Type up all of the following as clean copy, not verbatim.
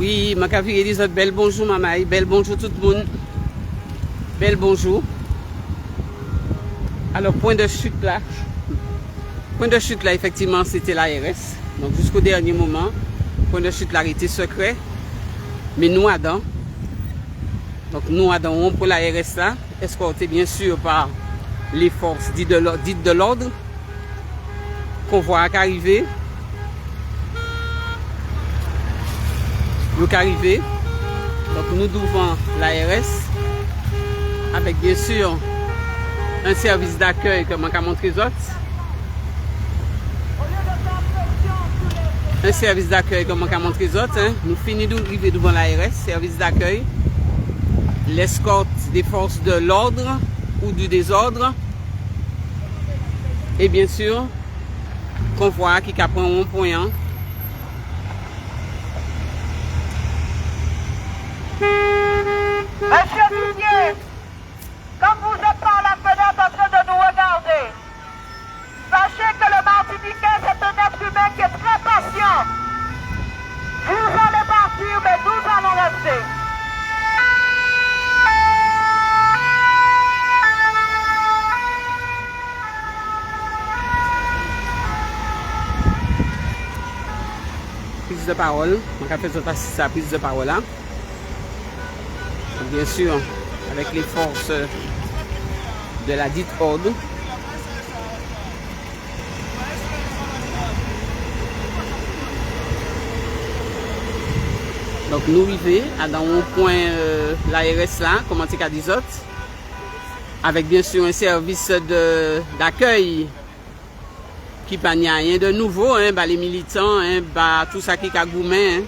Oui, ma cavie dit bel bonjour maman, bel bonjour tout le monde. Bel bonjour. Alors point de chute là. Point de chute là effectivement c'était l'ARS. Donc jusqu'au dernier moment, point de chute là était secret. Mais nous Adam. Donc nous Adam pour l'ARS là, escorté bien sûr par les forces dites de l'ordre. Convoi qui arrivé. Donc arrivé. Donc nous devant l'ARS avec bien sûr un service d'accueil comme on a montré les autres. Un service d'accueil comme on a montré les autres. Hein. Nous finissons d'arriver devant l'ARS, service d'accueil. L'escorte des forces de l'ordre ou du désordre. Et bien sûr, convoi qui prend un point. Monsieur Didier, comme vous êtes par la fenêtre en train de nous regarder, sachez que le Martiniquais c'est un être humain qui est très patient. Vous allez partir, mais nous allons rester. Prise de parole, on a fait sa prise de parole là. Bien sûr, avec les forces de la dite ordre. Donc nous arrivons dans un point l'ARS là, comme on dit autres, avec bien sûr un service d'accueil qui n'a rien de nouveau, hein, bah, les militants, hein, bah, tout ça qui est gourmet. Hein.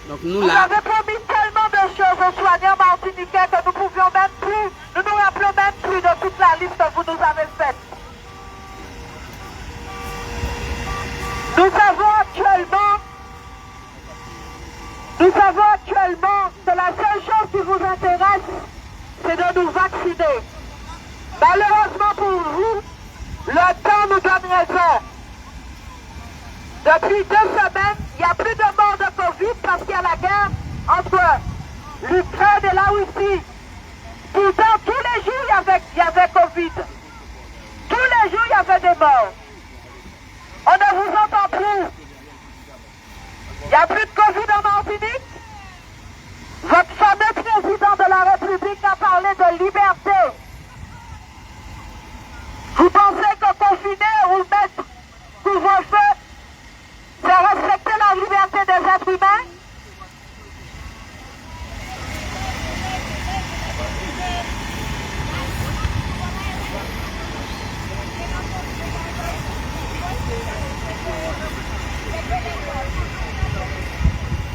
Donc nous là. Vous avez promis tellement de choses aux soignants martiniquais que nous pouvions même plus, nous nous rappelons même plus de toute la liste que vous nous avez faite. Nous savons actuellement que la seule chose qui vous intéresse, c'est de nous vacciner. Malheureusement pour vous, le temps nous donne raison. Depuis 2 semaines, il n'y a plus de morts de Covid parce qu'il y a la guerre entre l'Ukraine et la Russie. Pourtant, tous les jours, il y avait Covid. Tous les jours, il y avait des morts. On ne vous entend plus. Il n'y a plus de Covid en Martinique. Votre fameux président de la République a parlé de liberté. Vous pensez que confiner ou mettre couvre-feu, c'est respecter la liberté des êtres humains?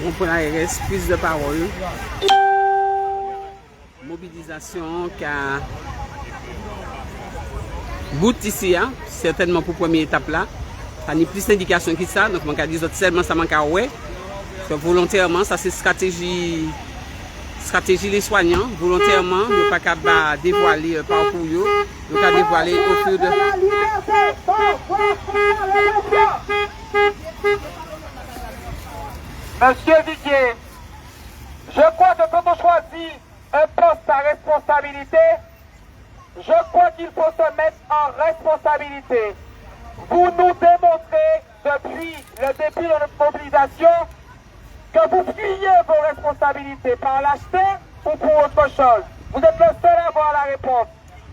On prend l'ARS, prise de parole. Mobilisation qui a bout ici, hein, certainement pour la première étape là. Il y a plus d'indications que ça, donc on va dire seulement ça manque à ouais. Parce que volontairement, ça c'est stratégie les soignants. Volontairement, ils ne pas capable dévoiler parcours, ils pas dévoiler au fur de. Monsieur Viguier, je crois que quand on choisit un poste à responsabilité, je crois qu'il faut se mettre en responsabilité. Vous nous démontrez depuis le début de notre mobilisation que vous fuyez vos responsabilités par lâcheté ou pour autre chose. Vous êtes le seul à avoir la réponse.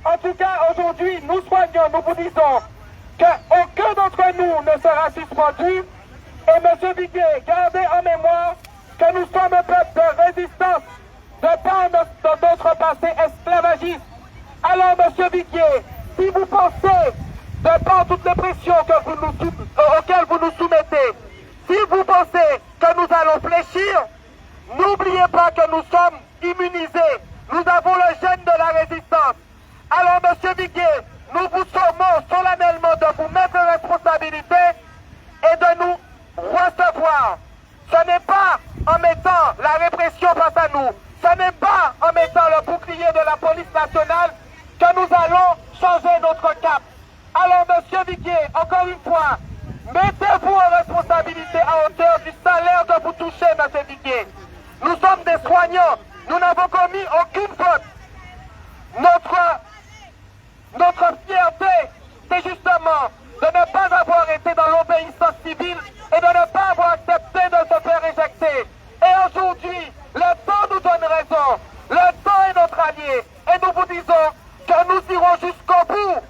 En tout cas, aujourd'hui, nous soignons, nous vous disons qu'aucun d'entre nous ne sera suspendu. Et M. Viguier, gardez en mémoire que nous sommes un peuple de résistance de par notre passé esclavagiste. Alors, M. Viguier, si vous pensez, de par toutes les pressions auxquelles vous nous soumettez, si vous pensez que nous allons fléchir, n'oubliez pas que nous sommes immunisés. Nous avons le gène de la résistance. Alors, M. Viguier, nous vous sommons solennellement de vous mettre en responsabilité et de nous recevoir. Ce n'est pas en mettant la répression face à nous, ce n'est pas en mettant le bouclier de la police nationale que nous allons changer notre cap. Alors, M. Viguier, encore une fois, Mettez-vous en responsabilité à hauteur du salaire que vous touchez, M. Didier. Nous sommes des soignants. Nous n'avons commis aucune faute. Notre fierté, c'est justement de ne pas avoir été dans l'obéissance civile et de ne pas avoir accepté de se faire éjecter. Et aujourd'hui, le temps nous donne raison. Le temps est notre allié. Et nous vous disons que nous irons jusqu'au bout.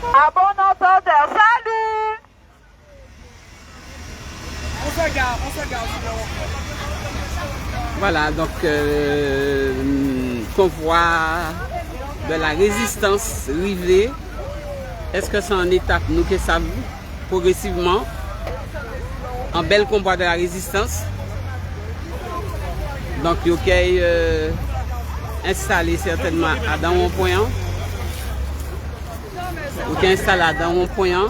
À bon entendeur, salut! On se garde. Voilà, donc convoi de la résistance rivée. Est-ce que c'est en étape, nous qui savons, progressivement, en bel combat de la résistance. Donc, il y a installé certainement à dans un point. Il y a installé à dans un point.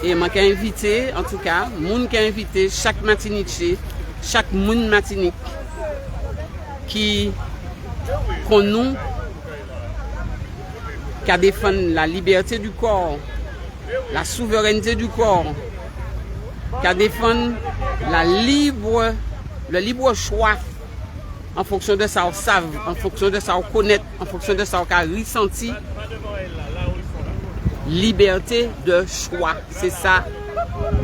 Et je suis invité, en tout cas, moun qui a invité chaque Martinique, chaque moun Martinique qui nous qui défend la liberté du corps, la souveraineté du corps, qui défend le libre choix en fonction de ça on savent, en fonction de ça on connaît, en fonction de ça on a ressenti. Liberté de choix, c'est ça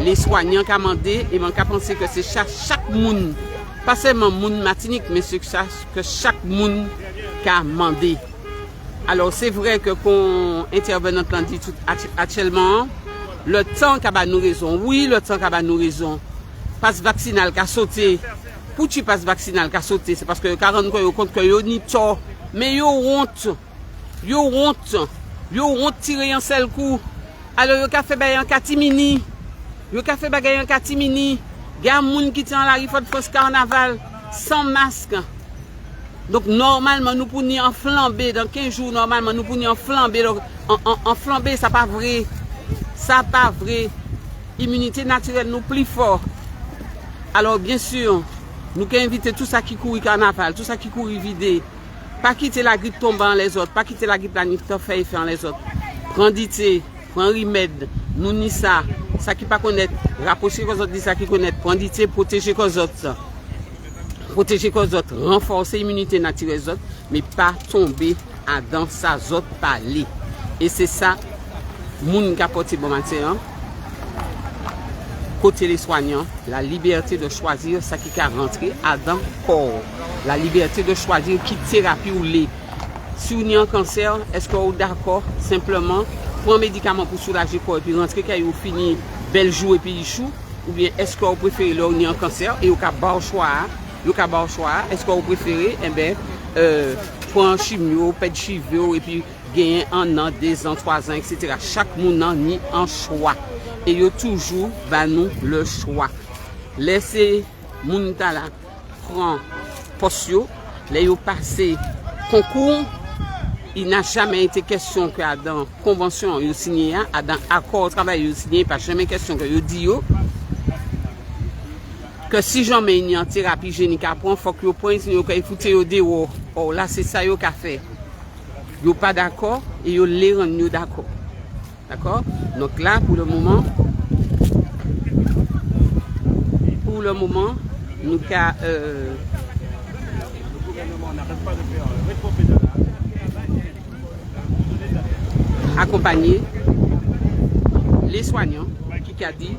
les soignants qui ont demandé et on a pensé que c'est chaque monde, pas seulement monde Martinique, mais c'est que chaque monde qui a demandé. Alors c'est vrai que qu'on intervenant dit actuellement, le temps qui a nous raison, oui le temps qui a nous raison, passe vaccinal qui a sauté, pour tu passe vaccinal qui a sauté, c'est parce que 40 ans yo compte que yo ni tort, mais yo honte. Yo ont tiré un seul coup. Alors yo ka fait bagay en catimini. Il y a un monde qui tient la rue de France Carnaval sans masque. Donc normalement nous pouvons en flamber dans 15 jours, normalement nous pouvons en flamber. En flamber, ça pas vrai. Ça pas vrai. Immunité naturelle nous plus fort. Alors bien sûr, nous pouvons inviter tout ça qui court carnaval, tout ça qui court vidé. Pas quitter la grippe tombant les autres, pas quitter la grippe la fait faire les autres. Prends dité, prends remède, nous ni ça qui pas connaître, rapprocher les autres, ça qui connaître, prends dité, protéger les autres. Protéger les autres, renforcer l'immunité naturelle des autres, mais pas tomber dans sa autres parler. Et c'est ça, moun qui a porté bon matin, côté les soignants, la liberté de choisir ça qui a rentré dans le corps. La liberté de choisir qui thérapie ou les. Si vous avez un cancer, est-ce que vous êtes d'accord simplement prendre un médicament pour soulager le corps et puis rentrer quand vous finissez bel jour et puis il chou? Ou bien est-ce que vous préférez là où il y a un cancer et vous avez un choix? Est-ce que vous préférez prendre chimio, pet chimio et puis gagner 1 an, 2 ans, 3 ans, etc. Chaque monde a un choix. Et il y a toujours nous le choix. Laissez moun ta là prendre postio, les yo passé concours, il n'a jamais été question que dans convention yo signé, dans accord de travail yo signé, pas jamais question que yo dit yo que si jamais il y a une thérapie génique à prendre, faut que yo prenne sinon que fouté yo dehors. Oh là c'est ça yo qu'a fait. Yo pas d'accord et yo les rend yo d'accord. D'accord? Donc là pour le moment nous ca accompagner les soignants qui a dit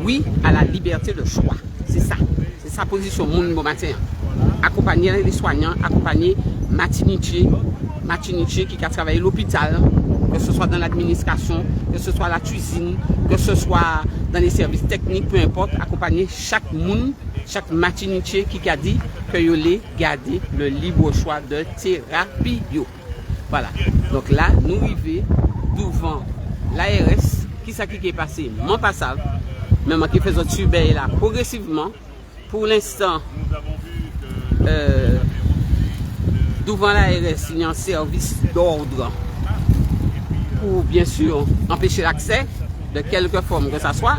oui à la liberté de choix. C'est ça. C'est sa position mon matin. Accompagner les soignants, accompagner Martinique qui a travaillé à l'hôpital, que ce soit dans l'administration, que ce soit la cuisine, que ce soit dans les services techniques, peu importe, accompagner chaque monde, chaque Martinique qui a dit que vous allez garder le libre choix de thérapie. Voilà. Donc là, nous arrivons devant l'ARS, qui est passé, mon passage, mais moi qui faisais surveiller là progressivement. Pour l'instant, devant l'ARS, il y a un service d'ordre pour bien sûr empêcher l'accès de quelque forme que ce soit,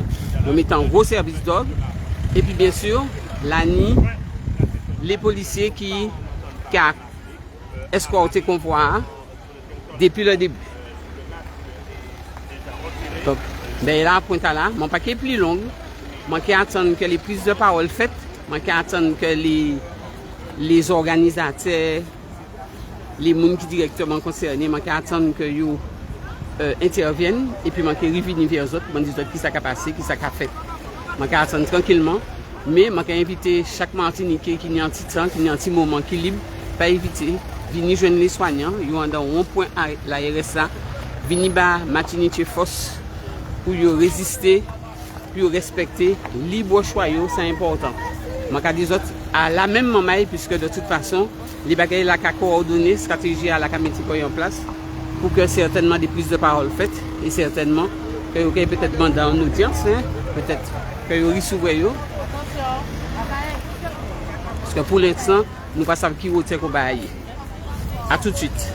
en mettant un gros service d'ordre. Et puis bien sûr, l'ANI, les policiers qui ont escorté le convoi depuis le début. Donc, ben là, point à là, mon paquet est plus long. Moi qui attends que les prises de parole faites, moi qui attends que les organisateurs, les gens qui directement concernés, moi qui attends que ils interviennent et puis moi qui reviennent vers eux autres, moi dis qui ça a passé, qui ça a fait. Moi qui attends tranquillement, mais moi qui invité chaque Martiniquais qui a un petit temps, qui a un petit moment qui libre, pas éviter, venir joindre les soignants, ils ont dans un point à la RSA, venir bas Martinique force pour résister, pour respecter libre choix, c'est important. Moi qui dis à la même moment puisque de toute façon les bagages la coordonner stratégie à la mettre en place pour que certainement des prises de parole faites et certainement que vous peut-être demander en audience, hein, peut-être que vous recevrez. Parce que pour l'instant, nous ne savons pas qui est qu'on va aller. À tout de suite.